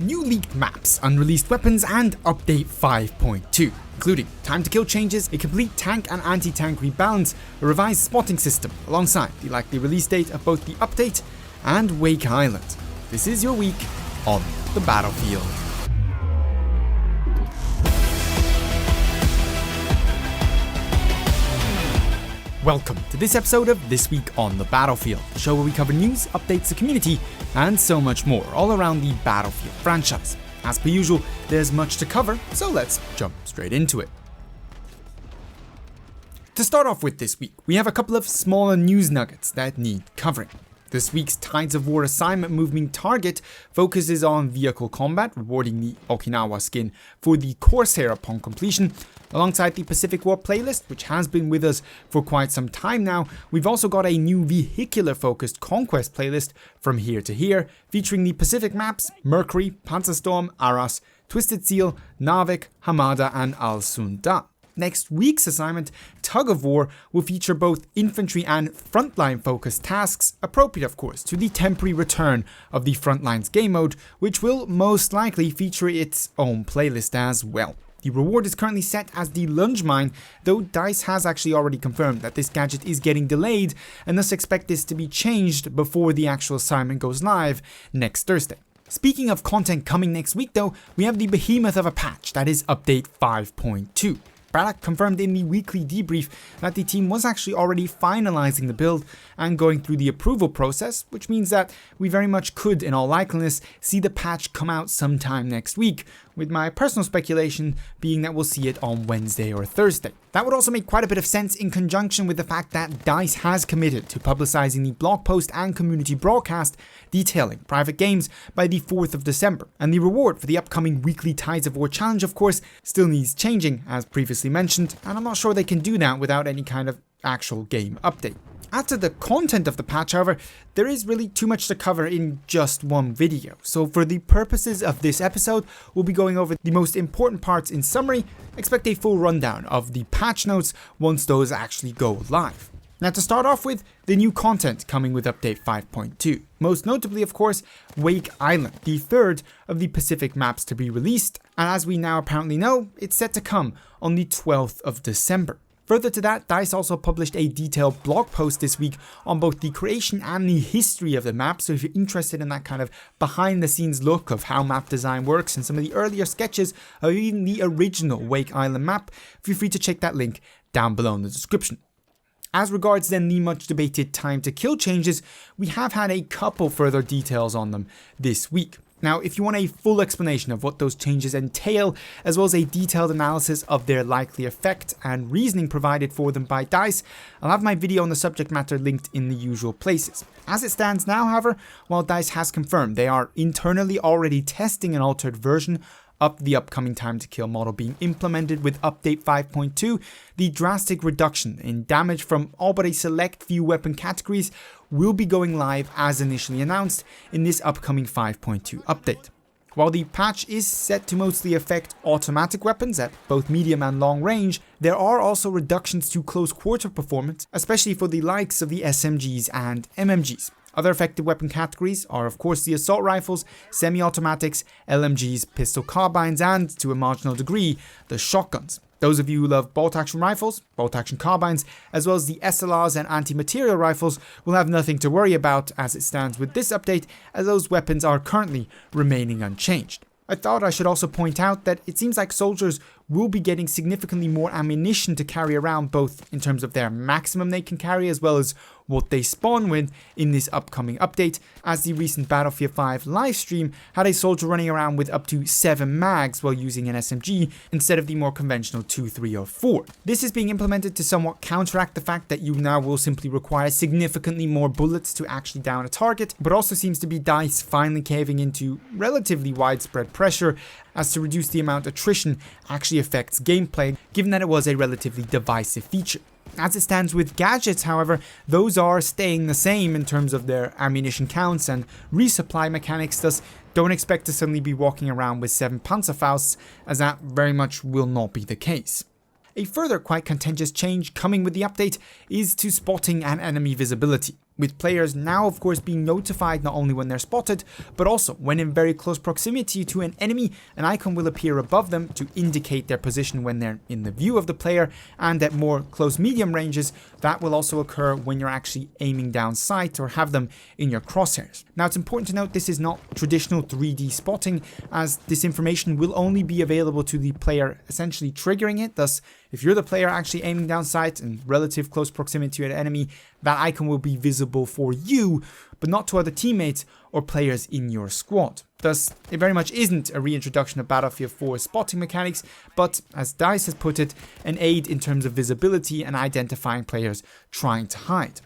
new leaked maps, unreleased weapons, and update 5.2, including time to kill changes, a complete tank and anti-tank rebalance, a revised spotting system, alongside the likely release date of both the update and Wake Island. This is your week on the battlefield. Welcome to this episode of This Week on the Battlefield, the show where we cover news, updates, the community, and so much more, all around the Battlefield franchise. As per usual, there's much to cover, so let's jump straight into it. To start off with this week, we have a couple of smaller news nuggets that need covering. This week's Tides of War assignment moving target focuses on vehicle combat, rewarding the Okinawa skin for the Corsair upon completion. Alongside the Pacific War playlist, which has been with us for quite some time now, we've also got a new Vehicular focused Conquest playlist from here to here, featuring the Pacific maps Mercury, Panzerstorm, Arras, Twisted Seal, Narvik, Hamada, and Al Sunda. Next week's assignment, Tug of War, will feature both infantry and frontline focused tasks, appropriate of course to the temporary return of the Frontlines game mode, which will most likely feature its own playlist as well. The reward is currently set as the Lunge Mine, though DICE has actually already confirmed that this gadget is getting delayed and thus expect this to be changed before the actual assignment goes live next Thursday. Speaking of content coming next week though, we have the behemoth of a patch, that is update 5.2. Braddock confirmed in the weekly debrief that the team was actually already finalizing the build and going through the approval process, which means that we very much could, in all likeliness, see the patch come out sometime next week, with my personal speculation being that we'll see it on Wednesday or Thursday. That would also make quite a bit of sense in conjunction with the fact that DICE has committed to publicizing the blog post and community broadcast detailing private games by the 4th of December. And the reward for the upcoming weekly Tides of War challenge, of course, still needs changing, as previously mentioned, and I'm not sure they can do that without any kind of actual game update. As to the content of the patch, however, there is really too much to cover in just one video. So for the purposes of this episode, we'll be going over the most important parts in summary. Expect a full rundown of the patch notes once those actually go live. Now to start off with, the new content coming with update 5.2. Most notably, of course, Wake Island, the third of the Pacific maps to be released. And as we now apparently know, it's set to come on the 12th of December. Further to that, DICE also published a detailed blog post this week on both the creation and the history of the map, so if you're interested in that kind of behind the scenes look of how map design works and some of the earlier sketches of even the original Wake Island map, feel free to check that link down below in the description. As regards then the much debated time to kill changes, we have had a couple further details on them this week. Now, if you want a full explanation of what those changes entail, as well as a detailed analysis of their likely effect and reasoning provided for them by DICE, I'll have my video on the subject matter linked in the usual places. As it stands now, however, while DICE has confirmed they are internally already testing an altered version of the upcoming time to kill model being implemented with update 5.2, the drastic reduction in damage from all but a select few weapon categories will be going live as initially announced in this upcoming 5.2 update. While the patch is set to mostly affect automatic weapons at both medium and long range, there are also reductions to close quarter performance, especially for the likes of the SMGs and MMGs. Other affected weapon categories are of course the assault rifles, semi-automatics, LMGs, pistol carbines, and to a marginal degree, the shotguns. Those of you who love bolt-action rifles, bolt-action carbines, as well as the SLRs and anti-material rifles will have nothing to worry about as it stands with this update, as those weapons are currently remaining unchanged. I thought I should also point out that it seems like soldiers will be getting significantly more ammunition to carry around, both in terms of their maximum they can carry as well as what they spawn with in this upcoming update, as the recent Battlefield 5 livestream had a soldier running around with up to 7 mags while using an SMG instead of the more conventional 2, 3 or 4. This is being implemented to somewhat counteract the fact that you now will simply require significantly more bullets to actually down a target, but also seems to be DICE finally caving into relatively widespread pressure as to reduce the amount attrition actually affects gameplay, given that it was a relatively divisive feature. As it stands with gadgets, however, those are staying the same in terms of their ammunition counts and resupply mechanics, thus don't expect to suddenly be walking around with 7 Panzerfausts, as that very much will not be the case. A further quite contentious change coming with the update is to spotting and enemy visibility. with players now of course being notified not only when they're spotted, but also when in very close proximity to an enemy, an icon will appear above them to indicate their position when they're in the view of the player, and at more close medium ranges, that will also occur when you're actually aiming down sight or have them in your crosshairs. Now it's important to note this is not traditional 3D spotting, as this information will only be available to the player essentially triggering it. Thus, if you're the player actually aiming down sight in relative close proximity to an enemy, that icon will be visible for you, but not to other teammates or players in your squad. Thus, it very much isn't a reintroduction of Battlefield 4 spotting mechanics, but, as DICE has put it, an aid in terms of visibility and identifying players trying to hide.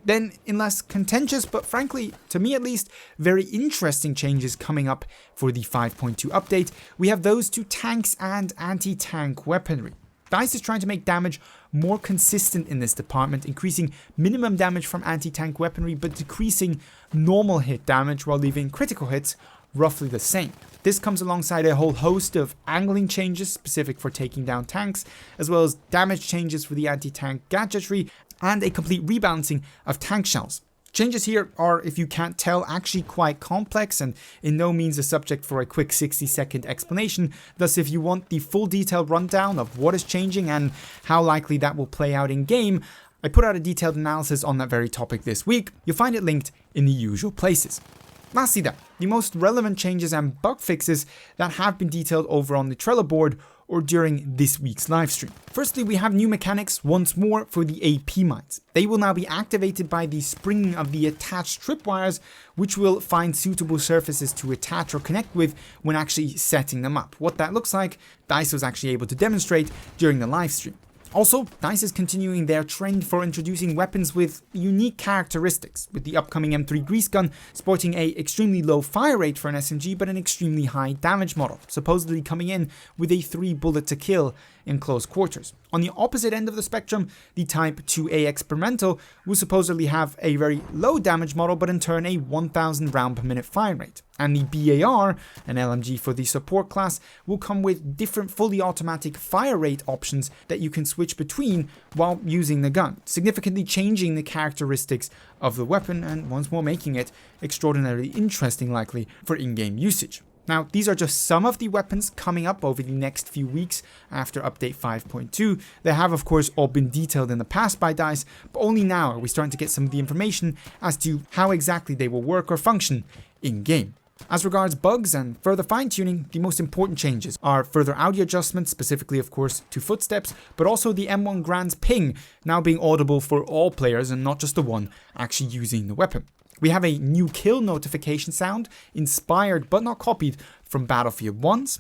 Then, in less contentious, but frankly, to me at least, very interesting changes coming up for the 5.2 update, we have those to tanks and anti-tank weaponry. DICE is trying to make damage more consistent in this department, increasing minimum damage from anti-tank weaponry but decreasing normal hit damage while leaving critical hits roughly the same. This comes alongside a whole host of angling changes specific for taking down tanks, as well as damage changes for the anti-tank gadgetry and a complete rebalancing of tank shells. Changes here are, if you can't tell, actually quite complex and in no means a subject for a quick 60-second explanation. Thus, if you want the full detailed rundown of what is changing and how likely that will play out in game, I put out a detailed analysis on that very topic this week. You'll find it linked in the usual places. Lastly then, the most relevant changes and bug fixes that have been detailed over on the Trello board or during this week's livestream. Firstly, we have new mechanics once more for the AP mines. They will now be activated by the springing of the attached tripwires, which will find suitable surfaces to attach or connect with when actually setting them up. What that looks like, DICE was actually able to demonstrate during the livestream. Also, DICE is continuing their trend for introducing weapons with unique characteristics, with the upcoming M3 Grease Gun sporting a extremely low fire rate for an SMG but an extremely high damage model, supposedly coming in with a 3 bullet to kill in close quarters. On the opposite end of the spectrum, the Type 2A Experimental will supposedly have a very low damage model but in turn a 1000 round per minute fire rate. And the BAR, an LMG for the support class, will come with different fully automatic fire rate options that you can switch between while using the gun, significantly changing the characteristics of the weapon and once more making it extraordinarily interesting likely for in-game usage. Now, these are just some of the weapons coming up over the next few weeks after update 5.2. They have, of course, all been detailed in the past by DICE, but only now are we starting to get some of the information as to how exactly they will work or function in-game. As regards bugs and further fine-tuning, the most important changes are further audio adjustments, specifically of course to footsteps, but also the M1 Grand's ping now being audible for all players and not just the one actually using the weapon. We have a new kill notification sound, inspired but not copied from Battlefield 1's.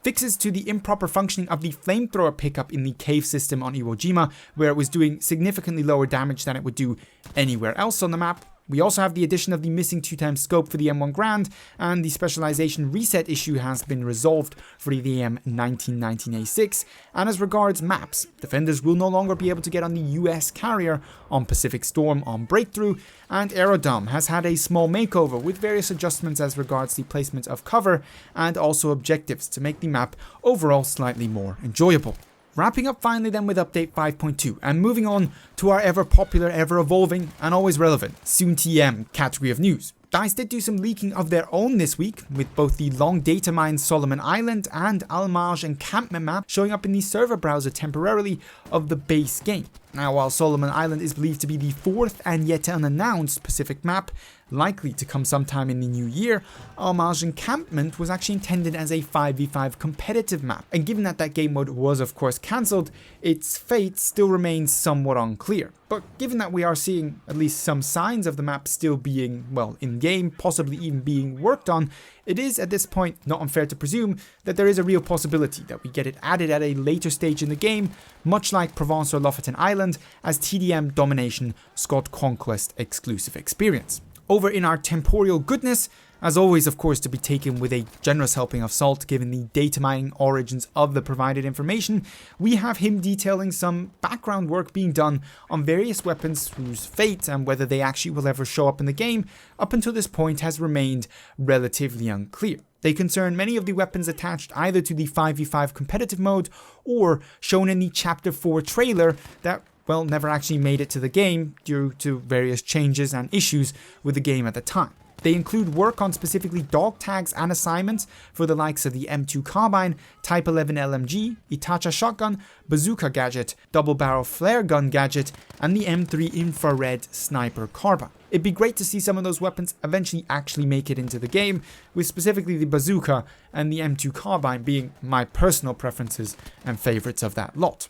Fixes to the improper functioning of the flamethrower pickup in the cave system on Iwo Jima, where it was doing significantly lower damage than it would do anywhere else on the map. We also have the addition of the missing 2x scope for the M1 Grand, and the specialization reset issue has been resolved for the AM1919A6. And as regards maps, defenders will no longer be able to get on the US carrier on Pacific Storm on Breakthrough, and Aerodome has had a small makeover with various adjustments as regards the placement of cover and also objectives to make the map overall slightly more enjoyable. Wrapping up finally then with update 5.2 and moving on to our ever popular, ever evolving and always relevant soon TM category of news. DICE did do some leaking of their own this week, with both the long data mine Solomon Island and Al Marj encampment map showing up in the server browser temporarily of the base game. Now, while Solomon Island is believed to be the 4th and yet unannounced Pacific map, likely to come sometime in the new year, Al Marj encampment was actually intended as a 5v5 competitive map, and given that that game mode was of course cancelled, its fate still remains somewhat unclear. But given that we are seeing at least some signs of the map still being, well, in-game, possibly even being worked on, it is at this point not unfair to presume that there is a real possibility that we get it added at a later stage in the game, much like Provence or Lofoten Island, as TDM Domination Scott Conquest exclusive experience. Over in our temporyal goodness, as always of course to be taken with a generous helping of salt given the data mining origins of the provided information, we have him detailing some background work being done on various weapons whose fate and whether they actually will ever show up in the game up until this point has remained relatively unclear. They concern many of the weapons attached either to the 5v5 competitive mode or shown in the Chapter 4 trailer that well, never actually made it to the game due to various changes and issues with the game at the time. They include work on specifically dog tags and assignments for the likes of the M2 carbine, Type 11 LMG, Itachi shotgun, bazooka gadget, double barrel flare gun gadget, and the M3 infrared sniper carbine. It'd be great to see some of those weapons eventually actually make it into the game, with specifically the bazooka and the M2 carbine being my personal preferences and favorites of that lot.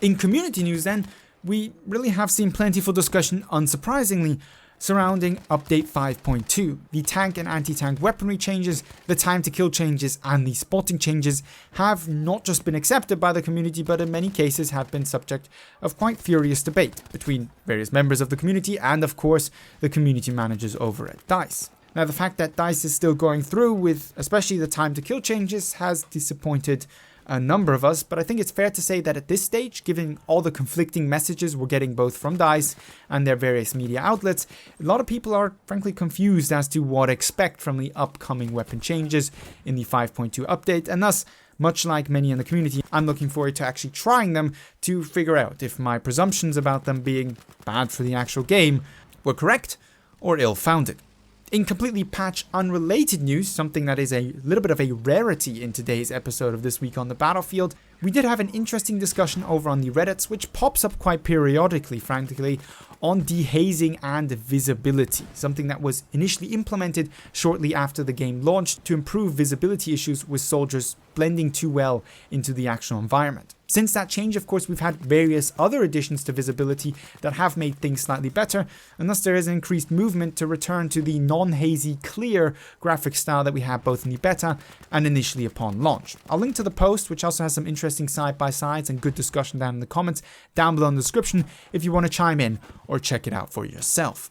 In community news then, we really have seen plentiful discussion, unsurprisingly, surrounding Update 5.2. The tank and anti-tank weaponry changes, the time to kill changes, and the spotting changes have not just been accepted by the community, but in many cases have been subject of quite furious debate between various members of the community and, of course, the community managers over at DICE. Now, the fact that DICE is still going through with especially the time to kill changes has disappointed a number of us, but I think it's fair to say that at this stage, given all the conflicting messages we're getting both from DICE and their various media outlets, a lot of people are frankly confused as to what to expect from the upcoming weapon changes in the 5.2 update, and thus, much like many in the community, I'm looking forward to actually trying them to figure out if my presumptions about them being bad for the actual game were correct or ill-founded. In completely patch unrelated news, something that is a little bit of a rarity in today's episode of This Week on the Battlefield, we did have an interesting discussion over on the Reddits, which pops up quite periodically, frankly, on dehazing and visibility, something that was initially implemented shortly after the game launched to improve visibility issues with soldiers blending too well into the actual environment. Since that change, of course, we've had various other additions to visibility that have made things slightly better, and thus there is an increased movement to return to the non-hazy, clear graphic style that we had both in the beta and initially upon launch. I'll link to the post, which also has some interesting side-by-sides and good discussion down in the comments down below in the description if you want to chime in or check it out for yourself.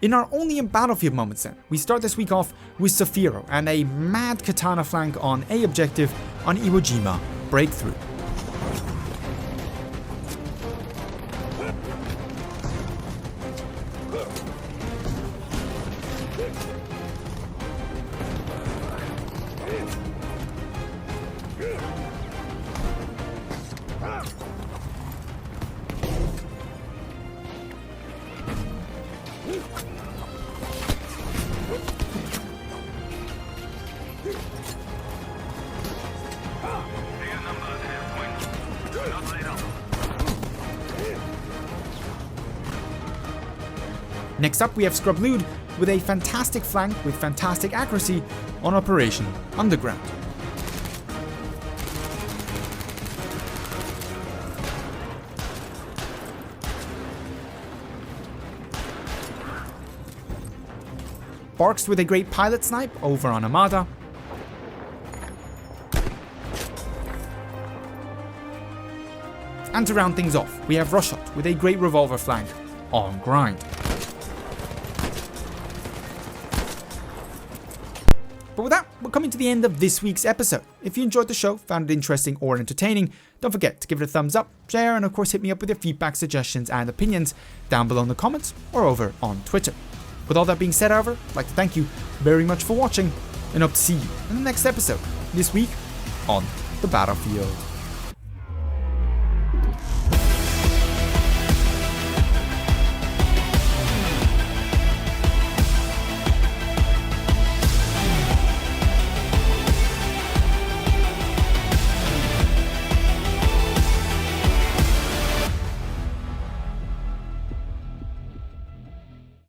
In our only in Battlefield moments then, we start this week off with Safiro and a mad katana flank on A objective on Iwo Jima breakthrough. Next up, we have Scrublude with a fantastic flank with fantastic accuracy on Operation Underground. Barks with a great pilot snipe over on Armada. And to round things off, we have Rushot with a great revolver flank on Grind. But with that, we're coming to the end of this week's episode. If you enjoyed the show, found it interesting or entertaining, don't forget to give it a thumbs up, share, and of course hit me up with your feedback, suggestions, and opinions down below in the comments or over on Twitter. With all that being said, however, I'd like to thank you very much for watching and hope to see you in the next episode this week on the Battlefield.